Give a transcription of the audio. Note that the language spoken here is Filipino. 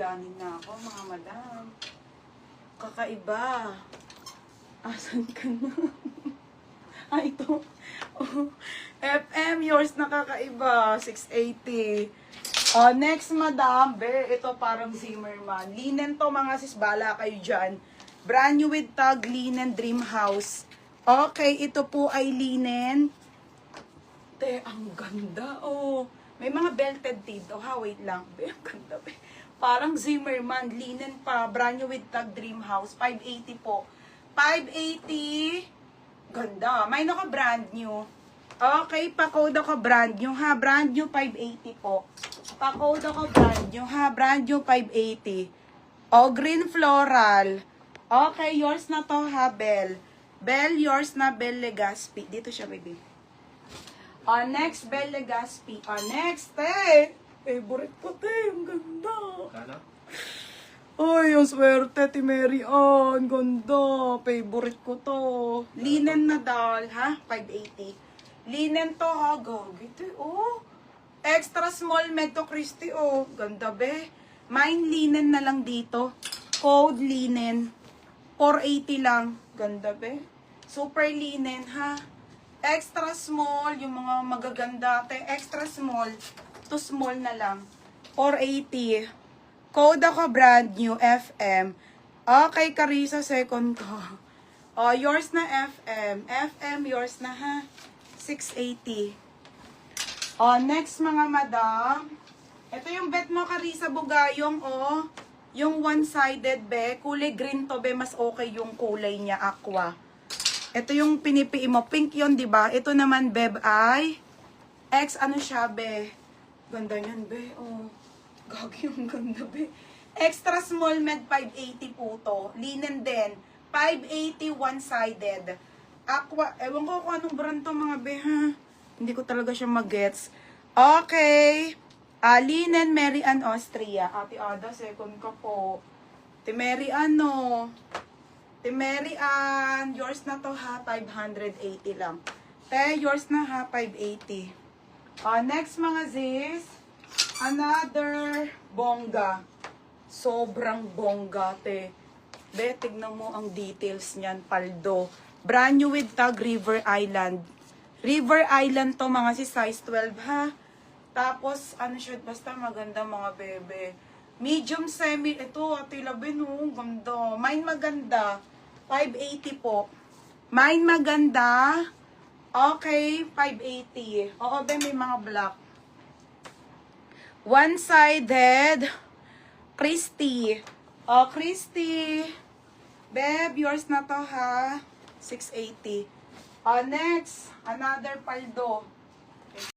Dandanin na ako, mga madam. Kakaiba. Asan ka na? Ito. Oh, FM, yours na kakaiba. 680. Next, madam. Be, ito parang Zimmerman. Linen to, mga sis. Bala kayo dyan. Brand new with tag, linen, dream house. Okay, ito po ay linen. Te, ang ganda. Oh, may mga belted dito. Ha, wait lang. Be, ang ganda. Be. Parang Zimmerman. Linen pa. Brand new with tag, dream house. 580 po. 580. Ganda. May naka brand new. Okay, pa-code ako brand new ha. Brand new 580 po. Pa-code ako brand new ha. Brand new 580. O, green floral. Okay, yours na to ha, Bell. Bell, yours na, Bell Legaspi. Dito siya, baby. Next, Bell Legaspi. Next, favorite ko, ang ganda. Kano? Ay, ang swerte, ti Mary Ann. Ganda. Favorite ko to. Linen na doll, ha? 580. Linen to, ha? Gagit, oh. Extra small, Medto Christie, oh. Ganda, be. Mine linen na lang dito. Code linen. 480 lang. Ganda, be. Super linen, ha? Extra small, yung mga magaganda. Extra small. To small na lang. 480. Code ako brand new, FM. Okay, Carissa, second ko. Yours na, FM. FM, yours na, ha? 680. Next, mga madam. Ito yung bet mo, Carissa Bugayong, yung one-sided, be. Kulay green to, be. Mas okay yung kulay niya, aqua. Ito yung pinipiin mo. Pink yun, di ba? Ito naman, beb, ay ano siya, be. Ganda yan, be. Gagi yung ganda, be. Extra small med 580 po to. Linen din. 580 one-sided. Aqua. Ewan ko kung anong brand to, mga be, ha? Hindi ko talaga siya mag-gets. Okay. Linen Mary Ann Austria. Ate Ada, second ko po. Te Mary Ann, no. Te Mary Ann. Yours na to, ha? 580 lang. Te, yours na, ha? 580. Next, mga sis. Another bongga. Sobrang bongga, te. Be, tignan mo ang details niyan, paldo. Brand new with tag, River Island. River Island to, mga si size 12, ha? Tapos, ano siya, basta maganda, mga bebe. Medium semi, ito, ate Labin, ganda. Mine maganda, 580 po. Mine maganda, okay, 580. Oo, be, may mga black. One-sided, Christy. Christy. Beb, yours na to, ha? 680. Next, another paldo.